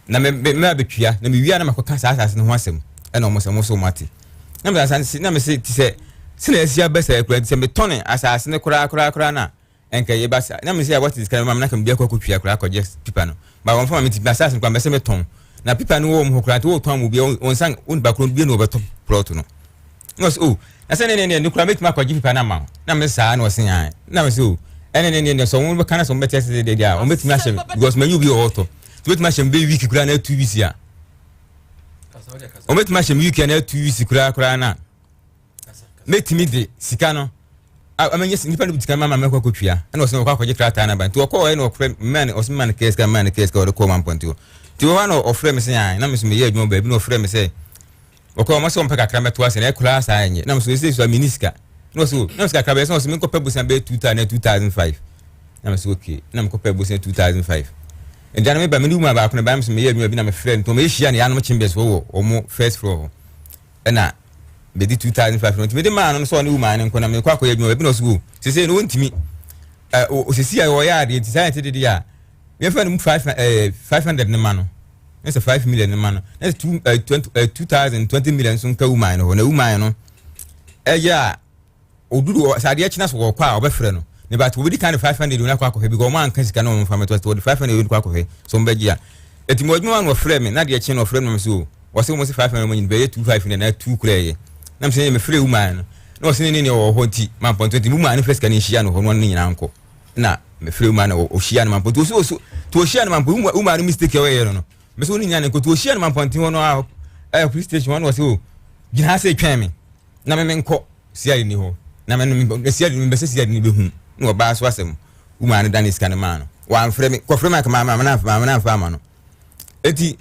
na me abetua na me wia na makoka asase no ho asem e na omo so mate na me asante na me se ti se na asia besa ekura ti se me tone asase ne kura na enka ye basa na me se what is kind of na kam bia kwakotwa kura akọje pipa no ba won fa me ti asase kwa me se me ton na pipa no wo mo kura to wo ton mo bia on san on ba kro bia no beto plot no no so na se ne kura me ti makọje pipa na ma na me sa na o se yan na me se o ene so won be kana so mbete se de dia o me ti ma she because me you be auto to me ti ma she be week kura na 2 weeks ya o me ti ma she week na 2 weeks kura na metimi de sika no amenye nipa no butika mama mekwa kotwia na osen okwa kwaje krata na ban to okwa we na ofre man osman keska man keska o ko man ponto ti wo na ofre me se yan na me so me ye adwuma ba bi na ofre me se okwa ma so mpeka krama to ase na ekura sa anye na me so se so minister no so na me kraba so me ko pebusan be 2005 na me so okay na me ko pebusan 2005 enjana me ba me numa ba ko na ba me so me ye adwuma bi na me friend to me hia na ya no chimbes wo o mo first floor na be di 2005 no me de man no so ne woman nko na me kwa koye adwuma bi no so se no ntimi o sisi ya o ya de design te de ya me fa no 500 ne man no it's 5 million ne man no that's 2020 million so nka woman no na woman no ya oduru sa de china so kwa obefre no ne ba to bi kan 500 no kwa kohe bi go man kan sika no mo fa me to 500 kwa kohe so mbeji ya etimo adwuma no frame na de china no frame no so wo se mo se 500 mo nyin be 25 na 2 kura ye na mse me free woman no se ne o ho ti man point 20 woman no first kan hia no ho no nyina nko na me free woman o hia no man point so to hia no man point woman no mistake we no me so ni nyane nko to hia no man point no a police station one was o gina se twan me na me nko sia ni ho na me sia ni be sia ni be hu no ba so asem woman dan is kan man wa free me ko free man ka mama na fa ma no eti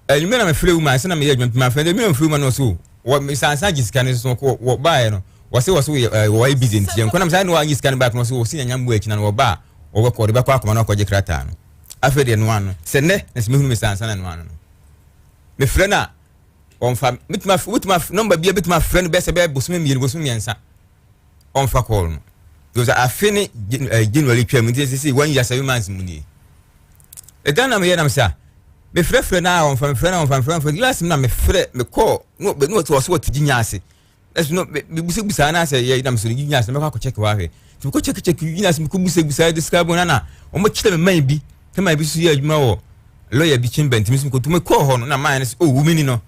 elime na me free woman se na me ye adwuma ma free me free woman no so wo me sansa giskan so ko wo ba no wo se wo busy ntie nko na me san no giskan back no so wo si nyam bu echi na wo ba wo ko de ba kwa akoma na ko je krata no afa de no ano se ne na se me hunu me sansa na no ano me frɛ na on fa mitma number bia bitma frɛ no be se be bosome miensa on fa call no because I fini January twam nti se 1 year 7 months mu ni e dan na me na me sa me frɛ na on fa frɛ glass na me frɛ me call no to so what ginya ase let's no me busa na say ye na me so ginya ase me kwa check wa hwe to ko check ginya ase me ko busa describe na o mo chile me man bi te man bi so ye adwuma wo lawyer bi chimba ntimi so ko to me call ho no na man o wumi no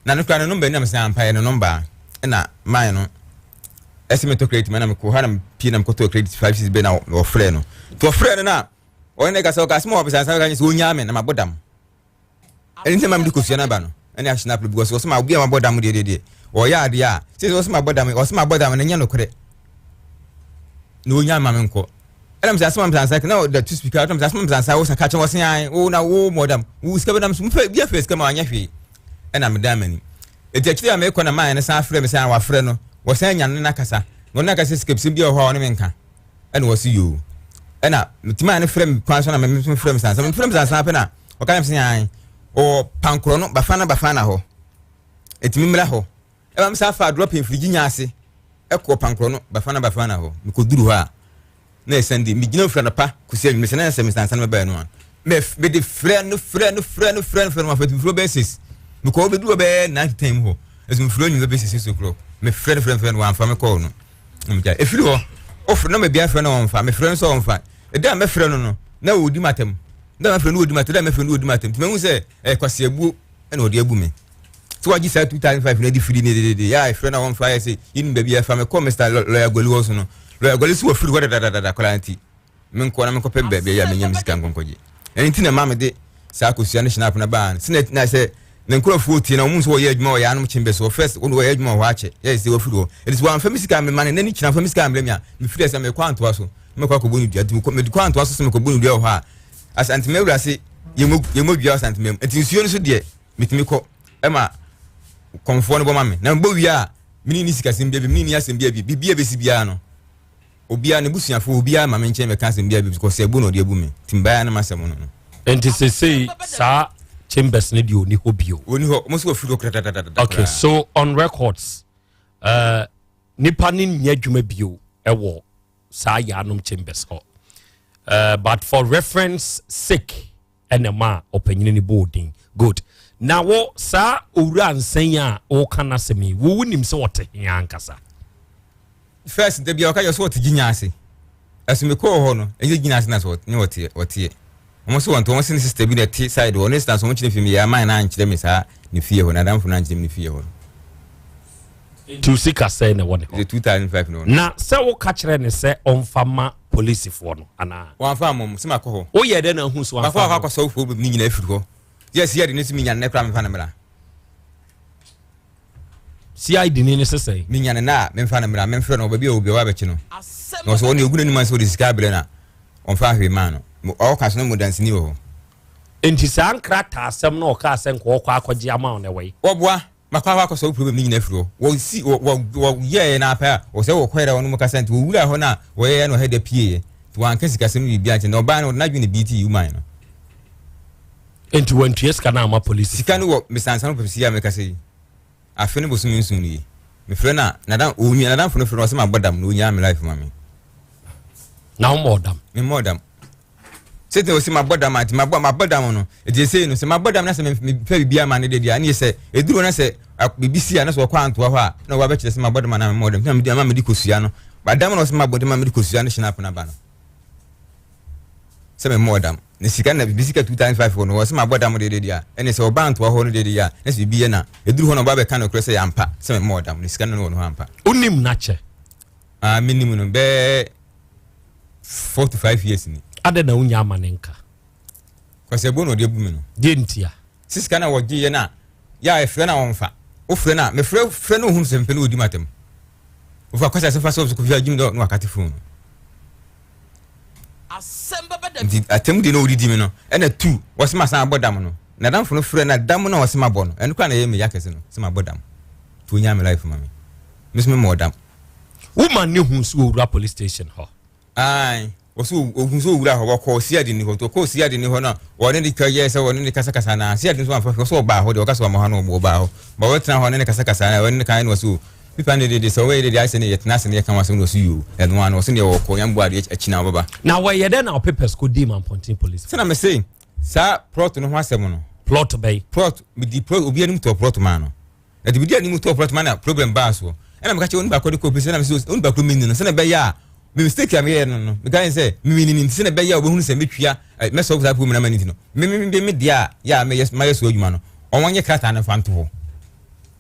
na no kra no number na me say ampa no number na man no estimate credit man na me ko ha na pi na me ko to credit 56 be na o frɛ no to frɛ no na o ne ka so ka small bisa sa ka so nya me na mabodam enti mam di kofia na ba no ene action up because so ma obi mabodam de o ya ade a se so ma bodam na nya no kore no nya ma me nko ene msa asem msa sa na the two speaker msa asem msa sa wo sa ka che wo se an wo na wo modam wo ska bedam so mfa bia face ka ma anya hwe ena me da mani eti akiri a me ko na man ne sa frɛ me sa wa frɛ no wo sa nya ne na kasa no na kasa skip sim bia ho ho ne me nka ene wo si yo ena mtima ne frɛ me kwan so na me frɛ me sa me frɛ me sa pe na o ka me se an o pankro no bafana ho etimi mra ho e bam sa fa drop in frigi nya ase e ko pankro no bafana ho me ko duru ha na esende mi gina fra na pa kusi anwum se na se me sansan me ba no me de frɛ no ma fa fro basis me ko be duru be 9 time ho esu fro anwum be 6 o'clock me frɛ no amfa me ko no me ja e firi ho o fro no me bia frɛ no amfa me frɛ no so amfa e da me frɛ no na odi matem da me frɛ no odi matem da me frɛ no odi matem me hu se kwase abu na odi abu me so wagi sa 2005 na di firi ne de ya frɛ no amfa ya se yin ba bia fa me ko Mr. Lawyer Goli wo so no Lawyer Goli so firi wo da kolanti me nko na me ko pem ba bia ya me nyam sika nkonkoje enti na ma me de sa akosia ne snap na ba na se ne nkrofo ti na omun so ye adwuma ya anum chimbe so first wo ye adwuma wa ache yes wo firi wo it is one famous sika me man na ni china famous sika me me me firi se me kwanto so me kwa ko bonu dua ti me kwanto so me ko bonu dua ho a Asante me wura se yemo dua Asante me enti nsuo no so de mitimi ko e ma konfo no bo ma me na mbo wi a mini ni sika sim bia bi mini ni asem bia bi bia be si bia no obia ne busuafo obia ma me nche me kan sem bia bi because e bu no de abu me timbaya na masem no enti se sa chambers ne di oni hobio oni ho mo so firi okra okay so on records nipa ni nya dwuma bio e wo sa ya nom chambers ho but for reference sake enema opanyini ni boarding good na wo sa owura nsan a wo kana semi wo wunim se wote yankasa first de bia okayo so wote ginyase asime ko ho no enye ginyase na so ne wote omo so wonto omo sin sister bi na t side wo instance omo chine fimi ya man na nkyere me sa ne fie ho na damfo na nkyere me fie ho to sika say na wone 2005 no na se wo ka kire ne se onfama police fo no ana wan fa mom se makoho wo ye de na hu so wan fa so fo bi nyina afiri ho yes ye de ne simi nya ne kra me fa na mra CID ni sesai me nya na me fa na mra me mfre no ba bi obi wa bechi no no so woni oguna ni man so de sika bele na on fa hwe man no o ka so no mudansi ni ho enti san krata asem no ka asem ko kwa akogye ama on we oboa makwa so problem ni nyina afiri ho wo si wo ye na pa o se wo kwere wonu muka sent wo wura ho na wo ye no hede pie to an kasika sem ni bia nche no ba no na dwene BT man no enti wantua sika na ama police sika no wo misansan pepsi ya meka sei afene bo sumi nsun ni me frɛ na dan onyi na dan fo no frɛ no se ma bodam no onya me life mami na modam me modam sete o se ma bodam ati ma bodam no e je sei no se ma bodam na se me fa bibia ma ne de dia na se eduro na se bibisi ya na so kwa anto ho a na wa ba kyerɛ se ma bodam na me modam na me dia ma me di kosua no badam no se ma bodam ma me di kosua no shinap na ba no se me modam ne sika na bibisi ka 2005 no se ma bodam de dia ene se oba anto ho no de dia na se bibia na eduro ho no ba be ka no kure se ya ampa se me modam ne sika no no ampa unim na che minimum no be 4 to 5 years ni ade na unya amanenka kwase bo no de bu me no de ntia sika na wo giye na ya efre na wonfa o fre na me fre no hu sempe no odi matem o fa kwase se fa so ko via jim do no akati phone Asem Beba Dabi atem de no odi me no ena 2 wo se ma san abodam no na dan fo no fre na dam no wo se ma bo no enu kwa na ye me yakese no se ma bodam to nya me life mami me se me modam woman ne hu so owura police station ho ai oso ogun so wura ho ko si ade ni ho to ko si ade ni ho na woni di ka yes woni di kasa kasa na si ade so amfa so ba ho de o kasa ma ho no bo ba ho ba wetra ho ne kasa kasa na woni kan no so pipa ne de so we de ase ne yetna se ne kan so no so you eno an o se ne wo ko yambu ade achina baba na we ye de na papers ko di man pontin police se na me say sa plot no ho asem no plot bay plot mi di plot obi anim to plot man no e di bi anim to plot man na problem ba so e na me ka che woni ba ko de ko pese na me say woni ba ko min no se na be ya me mistake am here no me guy say me ni se na be ya obehunu se metwia me so that problem na maniti no me dia ya me yes my so adwuma no onwonye krata na fanto ho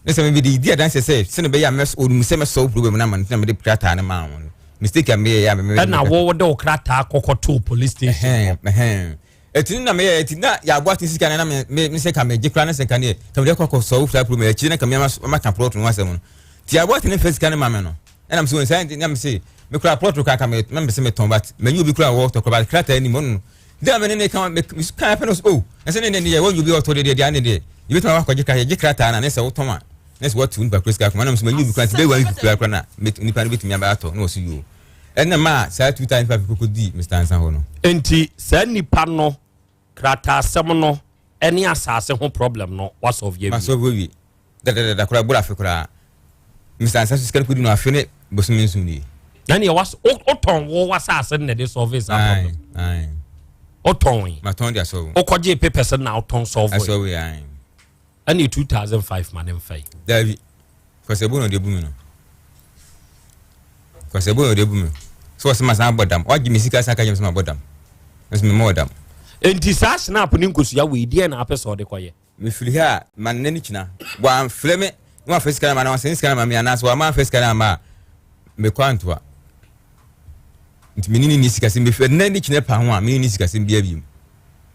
ne se me be dia dan se na be ya me so se me so problem na maniti na me de krata na ma won mistake am here ya me na wo de krata kokoto police station etini na me etina ya agwati sika na me se ka me jikra na se ka ne ka me kokko so that problem e chi na ka me ma ka plot no asem no ti agwati ne face ka ne ma me no na me so inside na me say me kura plot ka me se me ton bat me you be kura wo to kura krata ni mo no de me ne kan me kan pe no oh na se ne ne ye wo you be auto de de ane de you be ma ko jikra ta na ne se wo to ma ne se what tun ba kris ka kuma na me so me you be kura ti be wa kura na ni pa ne betumi aba ato no so you ene ma sa 2005 kokodi Mr. Ansan ho no enti sa nipa no krata asem no eni asase ho problem no was of ye wi da kura bura fe kura Mr. Ansan so skere kudi no afene bosumi nsu ni nani was oton wo wasase ne de solve that problem ai oton ma ton dia so okoje papers na oton solve so we ai ani 2005 man mfai Davi kwase bo no de bu mi no kwase bo no de bu mi so se ma san bodam o gimi sika san ka jem se ma bodam es me modam enti sa snap ni nkosuya we die na apeso de koye me fili ha man nani kina wa fleme wa fiska ma na wa senska ma mi anas wa ma fiska ma me kwantwa nti menini ni sika sim be fe nani kina pa ho a menini sika sim bia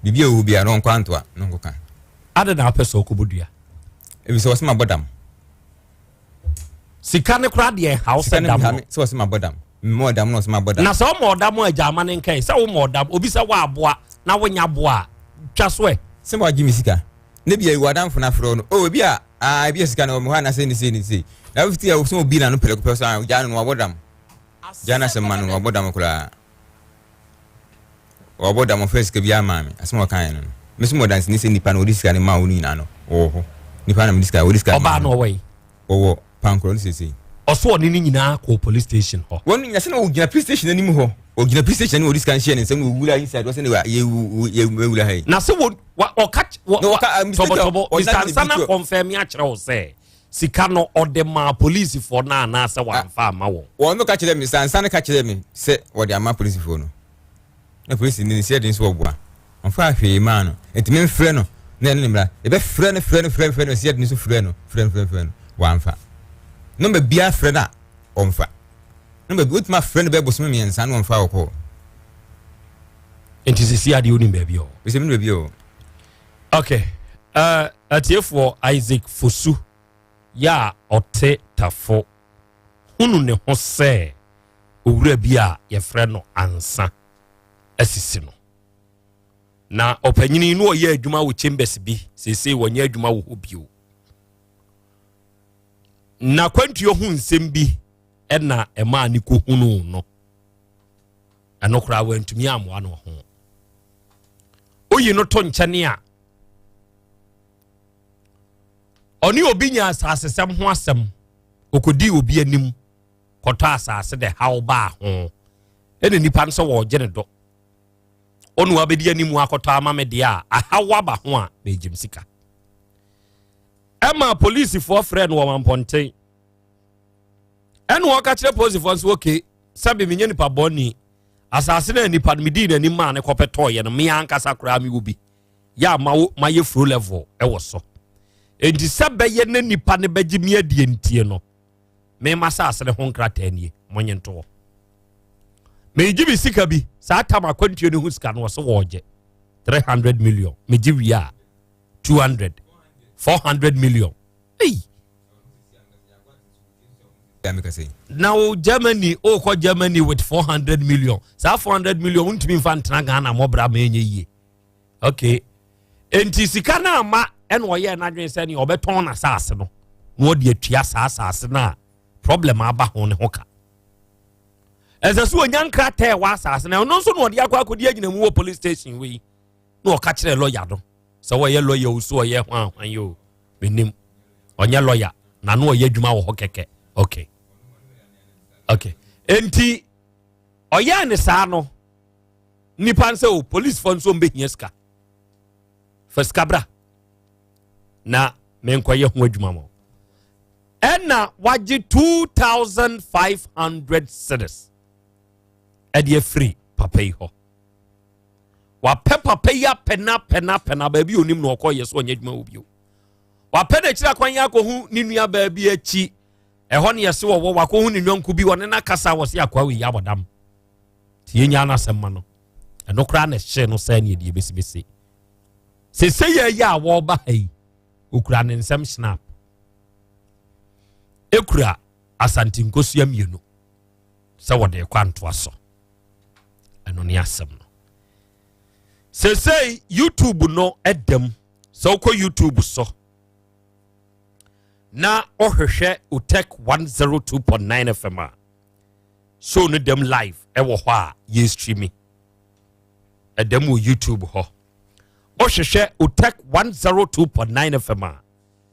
bibia o bia no kwantwa no nkoka ada na apeso ko bodua e so ma bodam sika ne kra de house dam so ma bodam modam no ma bodam na so modam ajama ne nkai se wo modam obi se wa aboa na wonya boa twa so e se mo agimi sika ne bia iwadam fo na fro no o bia bia sika no mo ha na se ni na 50 ya so bi na no pele ko pele so ja no wabodam jana se man no wabodam kula wabodam first ke bia mami asmo kan no me so modan ni se nipa no odisika ne ma woni na no oho nipa na odisika oba no way pankro ni se oso oni ni nyina ko police station ho woni nya se na o gina police station ani mu ho ogina police station o discan share nsem no wura inside was anyway ye wura hai na se wo catch tobo Mr. Sana confirm ya kire wo say sika no ode ma police for na se wa mfa ma wo no catch them Mr. Sana catch them say ode ama police for no na police ni say den so oboa mfa hwe ma no entime frɛ no na ne mra e be frɛ no say den so frɛ no wa mfa no me bia frɛ na omfa no be with my friend be bosom me ensa no mfa wo ko enti sisi ade oni baby o we say me baby o okay atiefo Isaac Fosu ya ote tafo hunu ne ho se owura bi a ye frɛ no ansa asisi no na opanyini no ye adwuma wo chambers bi sese wonye adwuma wo hobio na kwantuo hu nsem bi ena ema ni ko hunu no anokra wantumi amwa no ho oyi no to nkyane a oni obi nya asasesem ho asem okodi obi anim kɔtɔ asase de haw ba ho ene nipa nso wo gye ne do onu abedi anim akɔtɔ amame de a ahawa ba ho a na ejim sika ema police for friend wo mamponten enu waka kire police for nso okay sabe menye nipa boni asase na nipa medi na nim ma ne kɔpɛtɔ ye no me ankasa kra me wo bi ya ma ye fro level e wo so enti sabe ye na nipa ne bagi me adie ntie no me masa asere ho nkrata nie monye nto me gibi sika bi sa atama kwantue ne hu sika no so woje 300 million me gi wi a 200 400 million hey now Germany ko Germany with 400 million sa 400 million untimi mfa ntena Ghana mobra ma enye yie okay enti sika na ama ene oye na dwen se ne obeton na saase no no de atua saase na problem aba ho ne hoka ezasu onyankra te wa saase na no so no de akodi agina mu police station we no o ka kire lawyer do so wo ye lawyer usu oye hwan yo benim onye lawyer na no oye adwuma wo hokeke okay enti oye ne saa no nipa nse o police for nso mbe hieska first kabra na menkoye ho adwuma mo ena waji 2500 cedis ede free papai ho wa papa ya pena baabi onim na okoye so onye adwuma obio wa pena kira kwan ya ko hu ni nua baabi achi eho ne yese wo wa ko hu ni nwanku bi woni na kasa wo se akwa wi abodam tie nya na semma no eno kra na hye no sa ne die besibesi se ya wo ba hai okura ne nsem snap ekura Asante nkosua mienu se wo de kwanto aso eno ne asem no se YouTube no edem so ko YouTube so na ohwehwe utek 102.9 FM so no dem live e wo ho a ye streaming edem wo YouTube ho ohwehwe utek 102.9 FM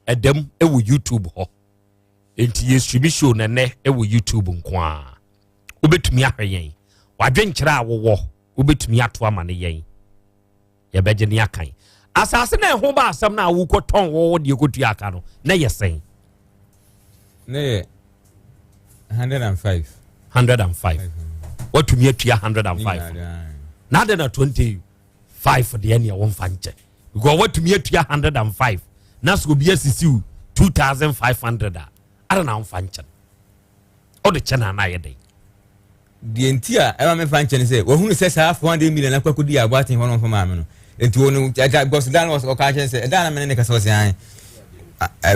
edem e wo YouTube ho enti ye streaming show na ne e wo YouTube nko a obetumi ahwen wadwenkyere a wo obetumi ato ama ne yen ye beje ne akan asase na ho ba asam na wo koton wo de kotu aka no na yesen ne 105 what to me atua 105 na de na 25 de ne won fanche because what to me atua 105 na so bi asisi 2500 ara na won fanche o de chena na ye den de entia e ma me fanche ne se wo hunu se sa 400 million na kwakodi abaten hono fo ma me no enti wonu because dan was o ka chen se dan me ne kasa wose an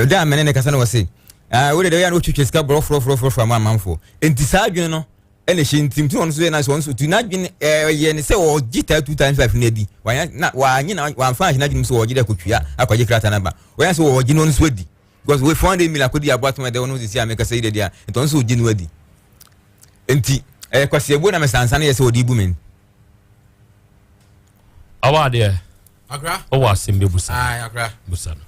dan me ne kasa no wose we de ya no twitwe ska bro ma manfo enti sa adwene no ene hye ntim tu wonu so na so wonu so tu na adwene ye ne se o gita 2.5 na di wa nyi na wa fa hye na adwene so o gida kotwia akwaje krata na ba we ya so o gine wonu so adi because we 400 million akodi abato de wonu sisi ameka se de dia enti so o gine wadi enti kwasi ebo na mesansa na ye se odi bumen awade Agra? O Asem Beba Agra. Busana.